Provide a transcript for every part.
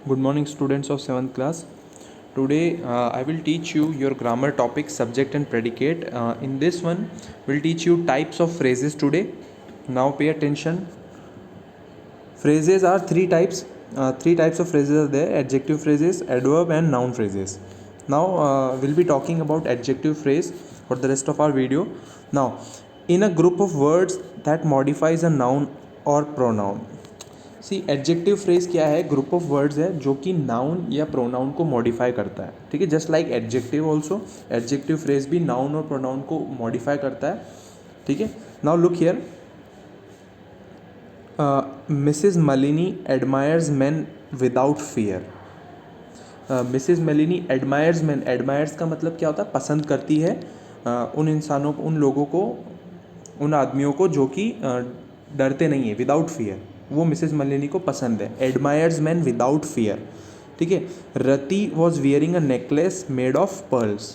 Good morning, students of 7th class. Today, I will teach you your grammar topic, subject and predicate. In this one, we'll teach you types of phrases today. Now, pay attention. Phrases are three types. Three types of phrases are there: adjective phrases, adverb, and noun phrases. Now, we'll be talking about adjective phrase for the rest of our video. Now, in a group of words that modifies a noun or pronoun. See adjective phrase क्या है? Group of words है जो कि noun या pronoun को modify करता है. ठीक है, just like adjective also, adjective phrase भी नाउन और प्रोनाउन को मॉडिफाई करता है. ठीक है, now look here. Mrs Malini admires man without fear. Mrs Malini admires man, admires का मतलब क्या होता है? पसंद करती है उन इंसानों को, उन लोगों को, उन आदमियों को जो कि डरते नहीं है. विदाउट फियर, वो मिसेस मलिनी को पसंद है. Admires man without fear. ठीक है. Rati was wearing a necklace made of pearls.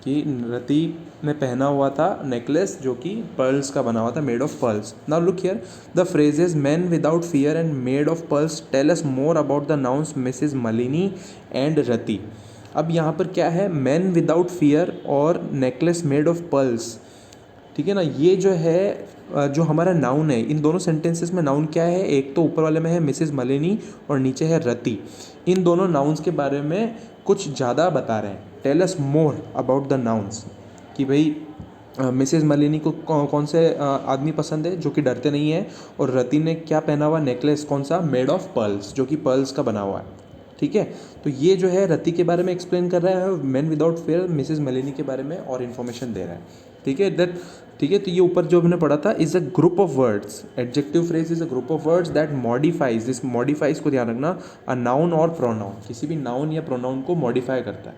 कि रति ने पहना हुआ था नेकलेस जो कि पर्ल्स का बना हुआ था, made of pearls. Now look here, the phrases man without fear and made of pearls tell us more about the nouns Mrs Malini and Rati. अब यहाँ पर क्या है? मैन विदाउट फियर और नेकलेस मेड ऑफ पर्ल्स. ठीक है ना, ये जो है जो हमारा नाउन है, इन दोनों सेंटेंसेस में नाउन क्या है? एक तो ऊपर वाले में है मिसेस मलिनी और नीचे है रति. इन दोनों नाउन्स के बारे में कुछ ज़्यादा बता रहे हैं. Tell us more about the nouns, कि भाई मिसेस मलिनी को कौन से आदमी पसंद है जो कि डरते नहीं है, और रति ने क्या पहना हुआ? नेकलेस. कौन सा? मेड ऑफ पर्ल्स, जो कि पर्ल्स का बना हुआ है. ठीक है, तो ये जो है रति के बारे में एक्सप्लेन कर रहा है, मैन विदाउट फियर मिसेस मलिनी के बारे में और इन्फॉर्मेशन दे रहा है. ठीक है, दैट ठीक है. तो ये ऊपर जो हमने पढ़ा था is a group of words. Adjective phrase is a group of words that modifies, this modifies को ध्यान रखना, अ नाउन और प्रोनाउन, किसी भी नाउन या प्रोनाउन को मॉडिफाई करता है.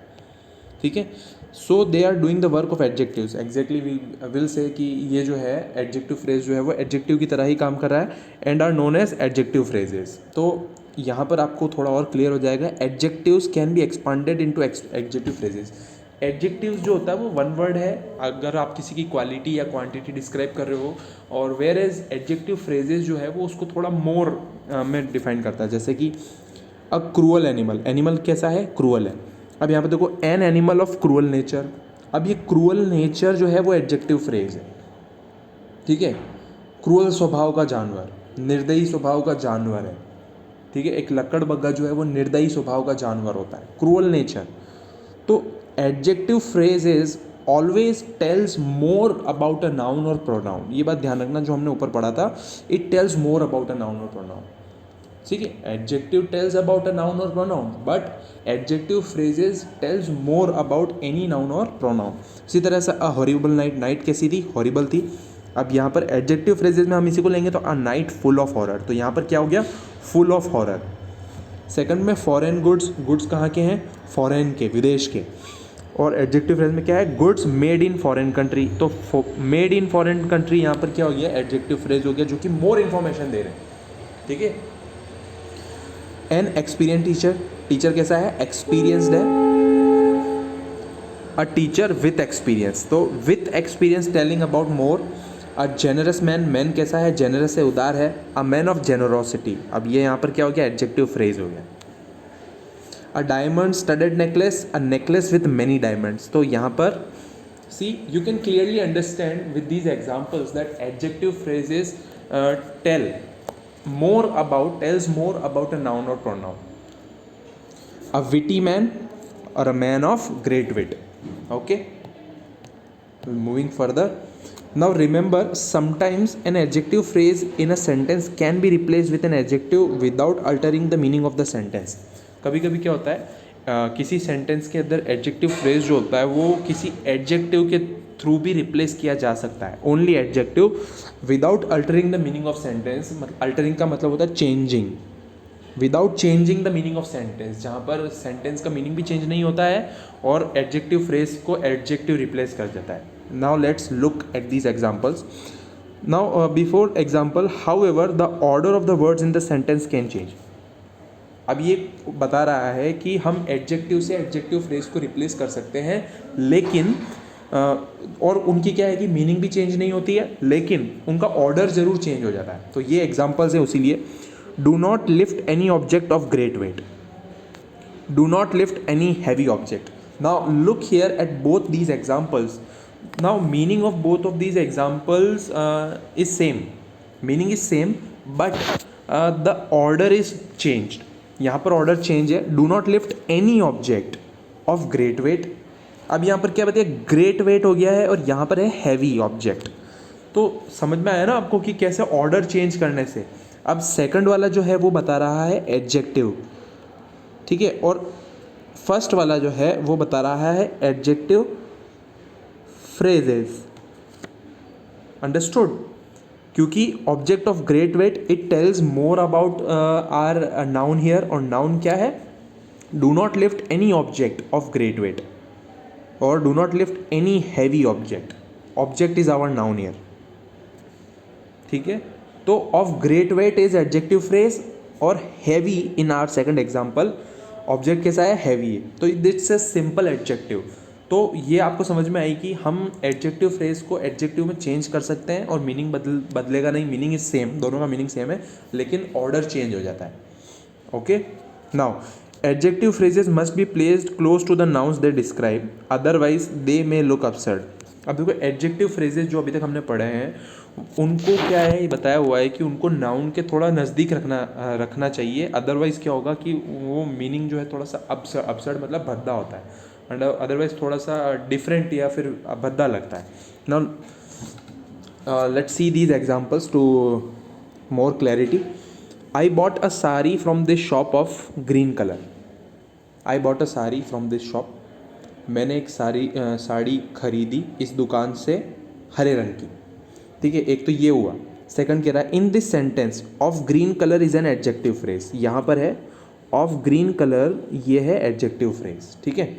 ठीक है, so they are doing the work of adjectives. Exactly we will say कि ये जो है एडजेक्टिव फ्रेज जो है वो एडजेक्टिव की तरह ही काम कर रहा है, and are known as adjective phrases. तो यहाँ पर आपको थोड़ा और क्लियर हो जाएगा. Adjectives can be expanded into adjective phrases. Adjectives जो होता है वो वन वर्ड है अगर आप किसी की क्वालिटी या क्वांटिटी डिस्क्राइब कर रहे हो, और वेयर एज एडजेक्टिव फ्रेजेस जो है वो उसको थोड़ा मोर में डिफाइन करता है. जैसे कि अ क्रूअल एनिमल. एनिमल कैसा है? क्रूअल है. अब यहाँ पे देखो, an animal of cruel nature. अब ये क्रूअल नेचर जो है वो एडजेक्टिव फ्रेज है. ठीक है, क्रूअल स्वभाव का जानवर, निर्दयी स्वभाव का जानवर है. ठीक है, एक लकड़ बग्गा जो है वो निर्दयी स्वभाव का जानवर होता है, क्रूअल नेचर. तो adjective phrases always tells more about a noun और प्रोनाउन. ये बात ध्यान रखना जो हमने ऊपर पढ़ा था, it tells more about a noun और प्रोनाउन. ठीक है, adjective tells about a noun और pronoun, but adjective phrases tells more about any noun और प्रोनाउन. इसी तरह से अ हॉरिबल नाइट. नाइट कैसी थी? हॉरिबल थी. अब यहाँ पर एडजेक्टिव फ्रेजेस में हम इसी को लेंगे, तो a night full of horror. तो यहाँ पर क्या हो गया? Full of horror. सेकंड में फॉरेन गुड्स. गुड्स कहाँ के हैं? फॉरेन के, विदेश के. और एडजेक्टिव फ्रेज में क्या है? Goods made in foreign country. तो मेड इन फॉरेन कंट्री यहाँ पर क्या हो गया? एडजेक्टिव फ्रेज हो गया जो कि मोर इन्फॉर्मेशन दे रहे हैं. ठीक है. An experience teacher. टीचर कैसा है? एक्सपीरियंसड है. A teacher with experience. तो with experience telling about more. A generous man. Man कैसा है? जेनरस है, उदार है. A man of generosity. अब ये यहाँ पर क्या हो गया? एडजेक्टिव फ्रेज हो गया. A diamond studded necklace. A necklace with many diamonds. तो यहाँ पर see you can clearly understand with these examples that adjective phrases tell more about, tells more about a noun or pronoun. A witty man or a man of great wit. Okay, moving further. Now remember, sometimes an adjective phrase in a sentence can be replaced with an adjective without altering the meaning of the sentence. कभी कभी क्या होता है, किसी sentence के अंदर adjective phrase जो होता है वो किसी एडजेक्टिव के थ्रू भी रिप्लेस किया जा सकता है. Only adjective without altering the meaning of sentence. Altering का मतलब होता है changing. Without changing the meaning of sentence, जहाँ पर सेंटेंस का मीनिंग भी चेंज नहीं होता है और एडजेक्टिव फ्रेज को एडजेक्टिव रिप्लेस कर देता है. Now let's look at these examples. Now before example, how ever the order of the words in the sentence can change. अब ये बता रहा है कि हम एडजेक्टिव से एडजेक्टिव फ्रेज को रिप्लेस कर सकते हैं, लेकिन और उनकी क्या है कि मीनिंग भी चेंज नहीं होती है, लेकिन उनका ऑर्डर ज़रूर चेंज हो जाता है. तो ये एग्जांपल्स है. उसी लिए do not lift any object of great weight. do not lift any heavy object. Now look here at both these examples. Now meaning of both of these examples is same, meaning is same, but the order is changed. यहाँ पर order change है. Do not lift any object of great weight. अब यहाँ पर क्या बताया, great wait हो गया है और यहाँ पर है हैवी ऑब्जेक्ट. तो समझ में आया ना आपको कि कैसे ऑर्डर चेंज करने से. अब सेकंड वाला जो है वो बता रहा है एडजेक्टिव, ठीक है, और फर्स्ट वाला जो है वो बता रहा है एडजेक्टिव फ्रेजेस. अंडरस्टूड? क्योंकि object of great weight it tells more about our noun here, और नाउन क्या है, do not lift any object of great weight और do not lift any heavy object. Object is our noun here, ठीक है. तो of great weight is adjective phrase और heavy in our second example object कैसा है, heavy है. तो it's a simple adjective. तो ये आपको समझ में आई कि हम एडजेक्टिव फ्रेज को एडजेक्टिव में चेंज कर सकते हैं और मीनिंग बदलेगा नहीं, मीनिंग इज सेम, दोनों का मीनिंग सेम है, लेकिन ऑर्डर चेंज हो जाता है. Okay. Now adjective phrases must be placed close to the nouns they describe, otherwise they may look absurd. अब देखो एडजेक्टिव फ्रेजेस जो अभी तक हमने पढ़े हैं उनको क्या है, ये बताया हुआ है कि उनको नाउन के थोड़ा नज़दीक रखना चाहिए, अदरवाइज़ क्या होगा कि वो मीनिंग जो है थोड़ा सा अब्सर्ड मतलब भद्दा होता है, एंड अदरवाइज थोड़ा सा डिफरेंट या फिर भद्दा लगता है. Now let's see these examples to more clarity. I bought a sari from this shop of green colour. I bought a sari from this shop. मैंने एक साड़ी खरीदी इस दुकान से हरे रंग की, ठीक है. एक तो ये हुआ. सेकंड कह रहा है in this sentence of green colour is an adjective phrase. यहाँ पर है ऑफ ग्रीन कलर, ये है एडजेक्टिव फ्रेज, ठीक है.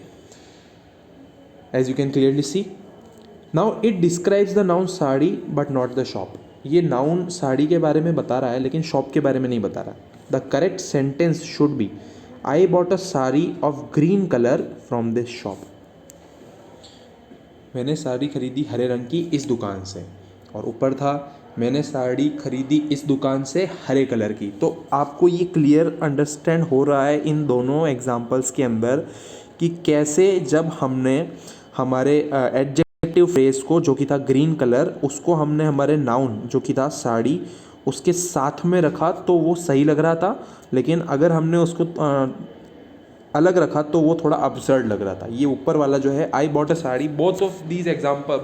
As you can clearly see. Now it describes the noun sari but not the shop. ये नाउन साड़ी के बारे में बता रहा है लेकिन शॉप के बारे में नहीं बता रहा. The correct sentence should be I bought a sari of green colour from this shop. मैंने साड़ी खरीदी हरे रंग की इस दुकान से, और ऊपर था मैंने साड़ी खरीदी इस दुकान से हरे कलर की. तो आपको ये क्लियर अंडरस्टैंड हो रहा है इन दोनों एग्जांपल्स के अंदर कि कैसे जब हमने हमारे एडजेक्टिव फ्रेज को जो कि था ग्रीन कलर, उसको हमने हमारे नाउन जो कि था साड़ी उसके साथ में रखा तो वो सही लग रहा था, लेकिन अगर हमने उसको अलग रखा तो वो थोड़ा अब्सर्ड लग रहा था. ये ऊपर वाला जो है आई bought a sari, both of these example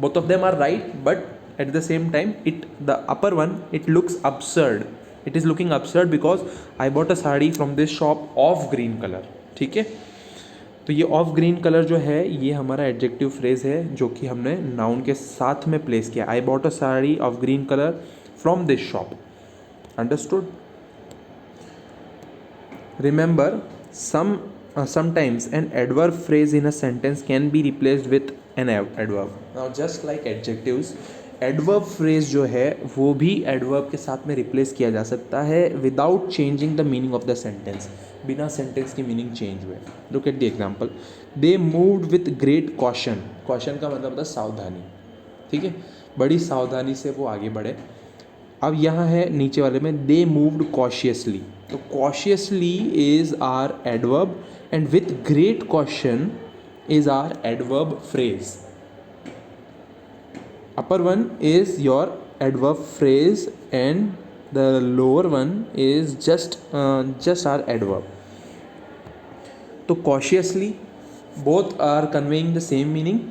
both of them are right, but at the same time the upper one it looks absurd, it is looking absurd because I bought a sari from this shop of green color. ठीक है. तो ये of green colour जो है ये हमारा adjective phrase है जो कि हमने नाउन के साथ में प्लेस किया. आई bought a sari of green colour from this shop. Understood? Remember sometimes an adverb phrase in a sentence can be replaced with an adverb. Now just like adjectives, adverb phrase जो है वो भी adverb के साथ में replace किया जा सकता है without changing the meaning of the sentence. बिना sentence की meaning change हुए. Look at the example. They moved with great caution. Caution का मतलब होता है सावधानी, ठीक है. बड़ी सावधानी से वो आगे बढ़े. अब यहाँ है नीचे वाले में they moved cautiously. तो cautiously is our adverb and with great caution is our adverb phrase. Upper one is your adverb phrase and the lower one is just our adverb. तो cautiously both are conveying the same meaning,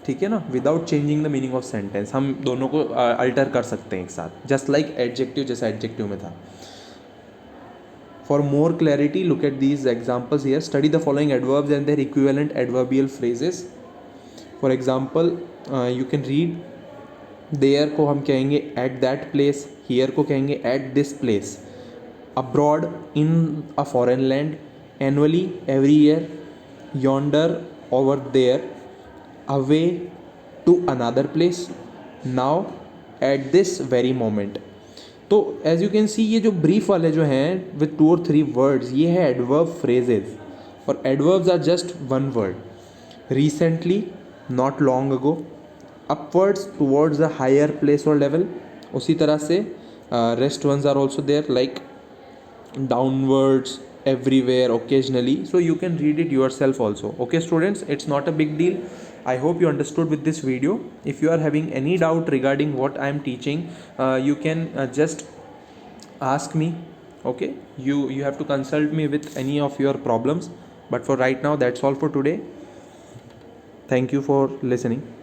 ठीक है ना, without changing the meaning of sentence. हम दोनों को alter कर सकते हैं एक साथ, जस्ट लाइक एडजेक्टिव जैसा एडजेक्टिव में था. For more clarity look at these examples here. Study the following adverbs and their equivalent adverbial phrases. For example you can read there को हम कहेंगे एट दैट प्लेस, हियर को कहेंगे at this place, abroad in a foreign land, annually every year, yonder over there, away to another place, now at this very moment. तो as you can see ये जो brief वाले जो हैं with 2 और 3 words ये है एडवर्ब फ्रेजेज, और adverbs are just one word. Recently, not long ago, upwards towards a higher place और लेवल. उसी तरह से rest ones are also there like downwards, everywhere occasionally, so you can read it yourself also. Okay students, it's not a big deal. I hope you understood with this video. If you are having any doubt regarding what I am teaching, you can just ask me. Okay, you have to consult me with any of your problems. But for right now, that's all for today. Thank you for listening.